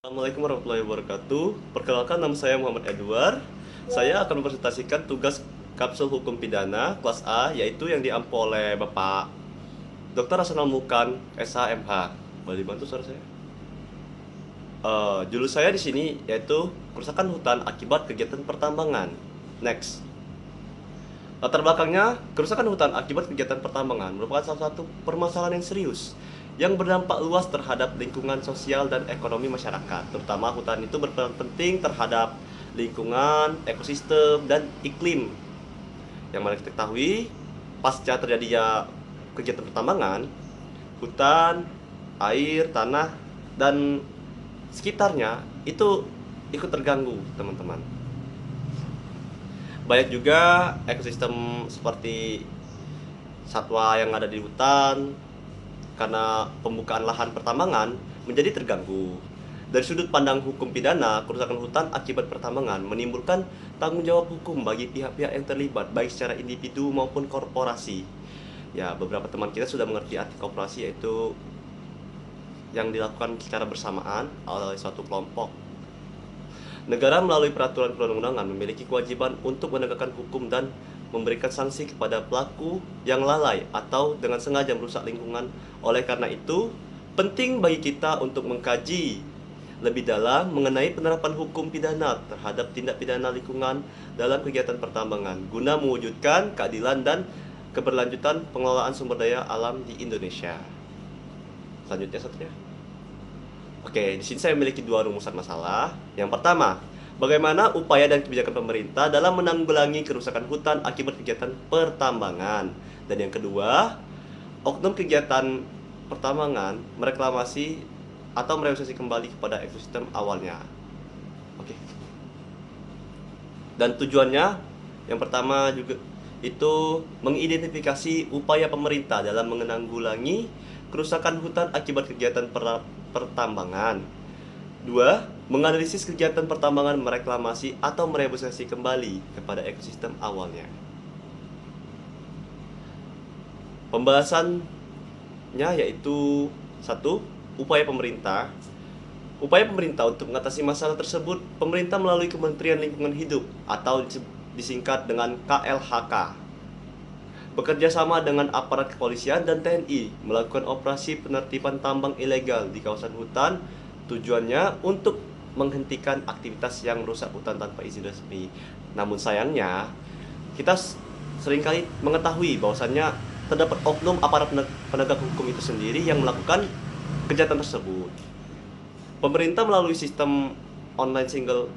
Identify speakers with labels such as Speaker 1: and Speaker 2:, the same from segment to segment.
Speaker 1: Assalamualaikum warahmatullahi wabarakatuh. Perkenalkan, nama saya Muhammad Edward. Saya akan mempresentasikan tugas Kapsul Hukum Pidana kelas A, yaitu yang diampu oleh Bapak Dr. Hasanul Mukan, SH.MH. Boleh dibantu suara saya? Judul saya di sini yaitu kerusakan hutan akibat kegiatan pertambangan. Next. Latar belakangnya, kerusakan hutan akibat kegiatan pertambangan merupakan salah satu permasalahan yang serius yang berdampak luas terhadap lingkungan sosial dan ekonomi masyarakat. Terutama hutan itu berperan penting terhadap lingkungan, ekosistem, dan iklim. Yang mana kita ketahui, pasca terjadinya kegiatan pertambangan, hutan, air, tanah, dan sekitarnya itu ikut terganggu, teman-teman. Banyak juga ekosistem seperti satwa yang ada di hutan karena pembukaan lahan pertambangan menjadi terganggu. Dari sudut pandang hukum pidana, kerusakan hutan akibat pertambangan menimbulkan tanggung jawab hukum bagi pihak-pihak yang terlibat, baik secara individu maupun korporasi. Ya, beberapa teman kita sudah mengerti arti korporasi, yaitu yang dilakukan secara bersamaan oleh suatu kelompok. Negara melalui peraturan perundang-undangan memiliki kewajiban untuk menegakkan hukum dan memberikan sanksi kepada pelaku yang lalai atau dengan sengaja merusak lingkungan. Oleh karena itu, penting bagi kita untuk mengkaji lebih dalam mengenai penerapan hukum pidana terhadap tindak pidana lingkungan dalam kegiatan pertambangan guna mewujudkan keadilan dan keberlanjutan pengelolaan sumber daya alam di Indonesia. Selanjutnya satunya. Oke, di sini saya memiliki dua rumusan masalah. Yang pertama, bagaimana upaya dan kebijakan pemerintah dalam menanggulangi kerusakan hutan akibat kegiatan pertambangan. Dan yang kedua, oknum kegiatan pertambangan mereklamasi atau merealisasi kembali kepada ekosistem awalnya. Oke. Dan tujuannya, yang pertama juga itu mengidentifikasi upaya pemerintah dalam menanggulangi kerusakan hutan akibat kegiatan pertambangan. Dua, menganalisis kegiatan pertambangan mereklamasi atau merehabilitasi kembali kepada ekosistem awalnya. Pembahasannya yaitu satu, upaya pemerintah. Upaya pemerintah untuk mengatasi masalah tersebut, pemerintah melalui Kementerian Lingkungan Hidup atau disingkat dengan KLHK bekerja sama dengan aparat kepolisian dan TNI melakukan operasi penertiban tambang ilegal di kawasan hutan. Tujuannya untuk menghentikan aktivitas yang merusak hutan tanpa izin resmi. Namun sayangnya, kita seringkali mengetahui bahwasannya terdapat oknum aparat penegak hukum itu sendiri yang melakukan kejahatan tersebut. Pemerintah melalui sistem online single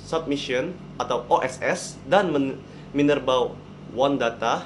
Speaker 1: submission atau OSS dan Minerba One Data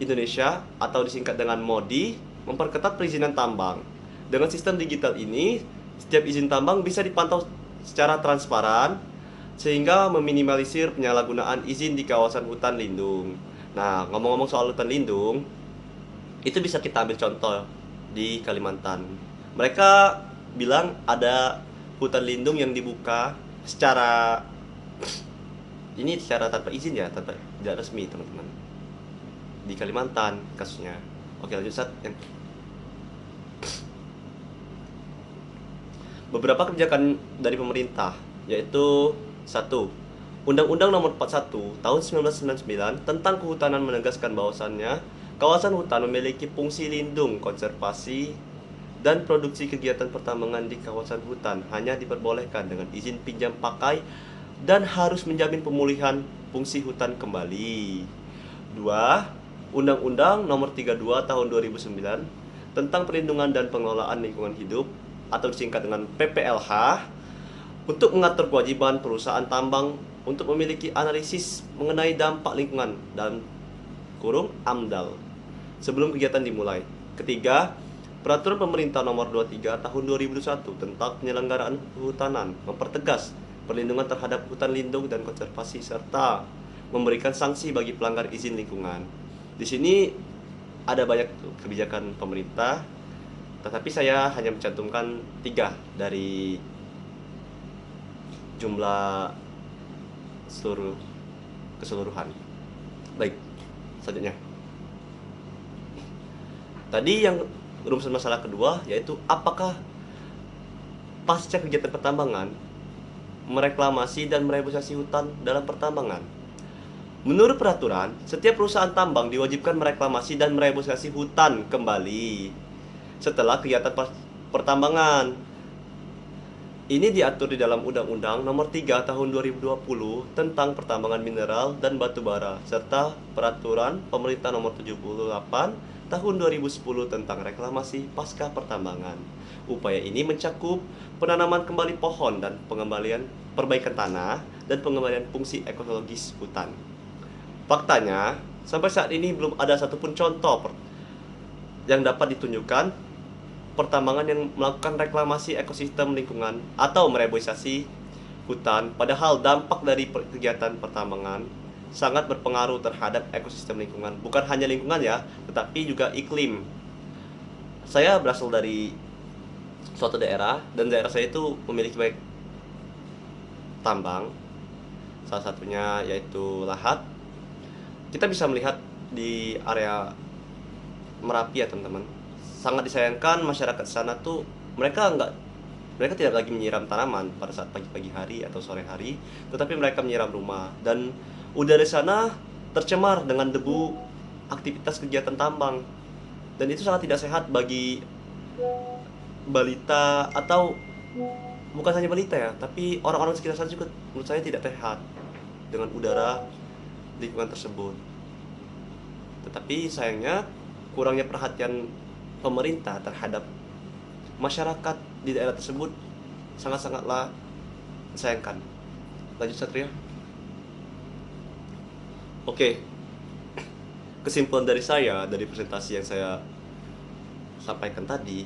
Speaker 1: Indonesia atau disingkat dengan MODI memperketat perizinan tambang. Dengan sistem digital ini, setiap izin tambang bisa dipantau secara transparan sehingga meminimalisir penyalahgunaan izin di kawasan hutan lindung. Nah, ngomong-ngomong soal hutan lindung, itu bisa kita ambil contoh di Kalimantan. Mereka bilang ada hutan lindung yang dibuka secara tanpa izin, ya, tanpa tidak resmi, teman-teman. Di Kalimantan kasusnya. Oke, lanjut Sat. Beberapa kebijakan dari pemerintah, yaitu satu, Undang-Undang Nomor 41 Tahun 1999 tentang Kehutanan menegaskan bahwasannya kawasan hutan memiliki fungsi lindung, konservasi, dan produksi kegiatan pertambangan di kawasan hutan hanya diperbolehkan dengan izin pinjam pakai dan harus menjamin pemulihan fungsi hutan kembali. Dua, Undang-Undang Nomor 32 Tahun 2009 tentang Perlindungan dan Pengelolaan Lingkungan Hidup atau disingkat dengan PPLH untuk mengatur kewajiban perusahaan tambang untuk memiliki analisis mengenai dampak lingkungan dalam kurung AMDAL sebelum kegiatan dimulai. Ketiga, Peraturan Pemerintah Nomor 23 Tahun 2021 tentang penyelenggaraan kehutanan mempertegas perlindungan terhadap hutan lindung dan konservasi serta memberikan sanksi bagi pelanggar izin lingkungan. Di sini ada banyak kebijakan pemerintah, tetapi saya hanya mencantumkan 3 dari jumlah keseluruhan. Baik, selanjutnya. Tadi yang rumusan masalah kedua yaitu apakah pasca kegiatan pertambangan, mereklamasi dan mereboisasi hutan dalam pertambangan. Menurut peraturan, setiap perusahaan tambang diwajibkan mereklamasi dan mereboisasi hutan kembali setelah kegiatan pertambangan. Ini diatur di dalam Undang-Undang Nomor 3 Tahun 2020 tentang Pertambangan Mineral dan Batu Bara serta Peraturan Pemerintah Nomor 78 Tahun 2010 tentang reklamasi pasca pertambangan. Upaya ini mencakup penanaman kembali pohon dan pengembalian perbaikan tanah dan pengembalian fungsi ekologis hutan. Faktanya, sampai saat ini belum ada satupun contoh yang dapat ditunjukkan pertambangan yang melakukan reklamasi ekosistem lingkungan atau mereboisasi hutan, padahal dampak dari kegiatan pertambangan sangat berpengaruh terhadap ekosistem lingkungan. Bukan hanya lingkungan ya, tetapi juga iklim. Saya berasal dari suatu daerah, dan daerah saya itu memiliki banyak tambang. Salah satunya yaitu lahat. Kita bisa melihat di area Merapi ya teman-teman. Sangat disayangkan masyarakat sana tuh mereka tidak lagi menyiram tanaman pada saat pagi-pagi hari atau sore hari, tetapi mereka menyiram rumah, dan udara di sana tercemar dengan debu aktivitas kegiatan tambang, dan itu sangat tidak sehat bagi balita, atau bukan hanya balita ya, tapi orang-orang sekitar sana juga menurut saya tidak sehat dengan udara lingkungan tersebut. Tetapi sayangnya kurangnya perhatian pemerintah terhadap masyarakat di daerah tersebut sangat-sangatlah disayangkan. Lanjut Satria. Oke, kesimpulan dari saya dari presentasi yang saya sampaikan tadi,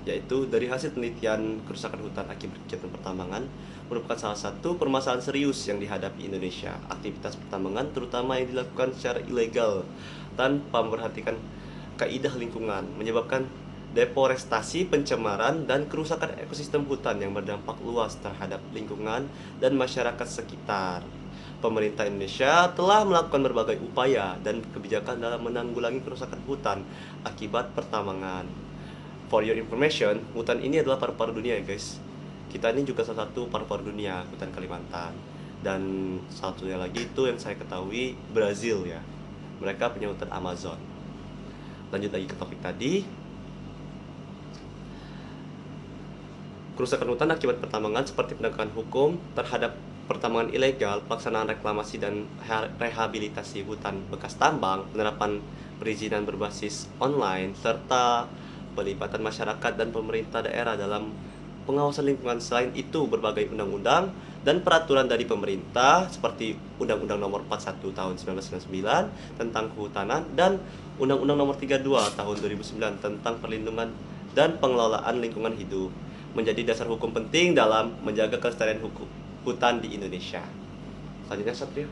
Speaker 1: yaitu dari hasil penelitian kerusakan hutan akibat kegiatan pertambangan merupakan salah satu permasalahan serius yang dihadapi Indonesia. Aktivitas pertambangan terutama yang dilakukan secara ilegal tanpa memperhatikan kaidah lingkungan menyebabkan deforestasi, pencemaran, dan kerusakan ekosistem hutan yang berdampak luas terhadap lingkungan dan masyarakat sekitar. Pemerintah Indonesia telah melakukan berbagai upaya dan kebijakan dalam menanggulangi kerusakan hutan akibat pertambangan. For your information, hutan ini adalah paru-paru dunia ya guys. Kita ini juga salah satu paru-paru dunia, hutan Kalimantan. Dan satunya lagi itu yang saya ketahui, Brazil ya. Mereka punya hutan Amazon. Lanjut lagi ke topik tadi. Kerusakan hutan akibat pertambangan seperti penegakan hukum terhadap pertambangan ilegal, pelaksanaan reklamasi dan rehabilitasi hutan bekas tambang, penerapan perizinan berbasis online, serta pelibatan masyarakat dan pemerintah daerah dalam pengawasan lingkungan. Selain itu, berbagai undang-undang dan peraturan dari pemerintah seperti Undang-Undang Nomor 41 Tahun 1999 tentang Kehutanan dan Undang-Undang Nomor 32 Tahun 2009 tentang Perlindungan dan Pengelolaan Lingkungan Hidup menjadi dasar hukum penting dalam menjaga kelestarian hutan di Indonesia. Selanjutnya Satria.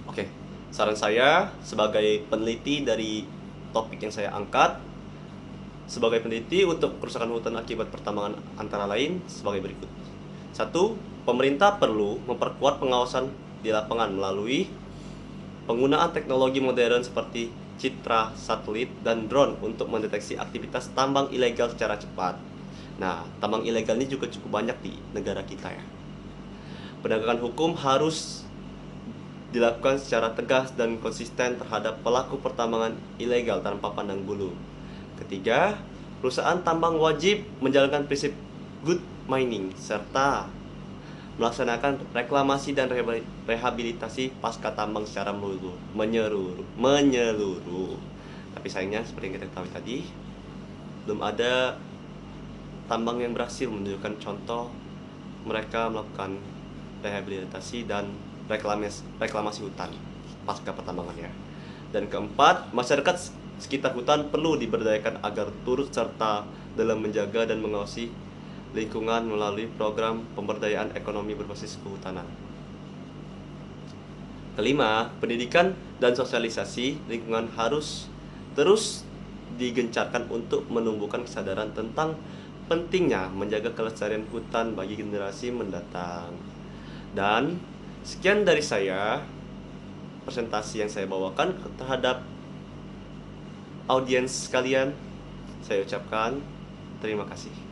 Speaker 1: Oke, saran saya sebagai peneliti dari topik yang saya angkat, sebagai peneliti untuk kerusakan hutan akibat pertambangan antara lain sebagai berikut. 1. Pemerintah perlu memperkuat pengawasan di lapangan melalui penggunaan teknologi modern seperti citra, satelit, dan drone untuk mendeteksi aktivitas tambang ilegal secara cepat. Nah, tambang ilegal ini juga cukup banyak di negara kita ya. Penegakan hukum harus dilakukan secara tegas dan konsisten terhadap pelaku pertambangan ilegal tanpa pandang bulu. Ketiga, perusahaan tambang wajib menjalankan prinsip good mining serta melaksanakan reklamasi dan rehabilitasi pasca tambang secara menyeluruh. Tapi sayangnya seperti yang kita ketahui tadi, belum ada tambang yang berhasil menunjukkan contoh mereka melakukan rehabilitasi dan reklamasi hutan pasca pertambangan ya. Dan keempat, masyarakat sekitar hutan perlu diberdayakan agar turut serta dalam menjaga dan mengawasi lingkungan melalui program pemberdayaan ekonomi berbasis kehutanan. Kelima, pendidikan dan sosialisasi lingkungan harus terus digencarkan untuk menumbuhkan kesadaran tentang pentingnya menjaga kelestarian hutan bagi generasi mendatang. Dan sekian dari saya, presentasi yang saya bawakan terhadap audiens sekalian. Saya ucapkan Terima kasih.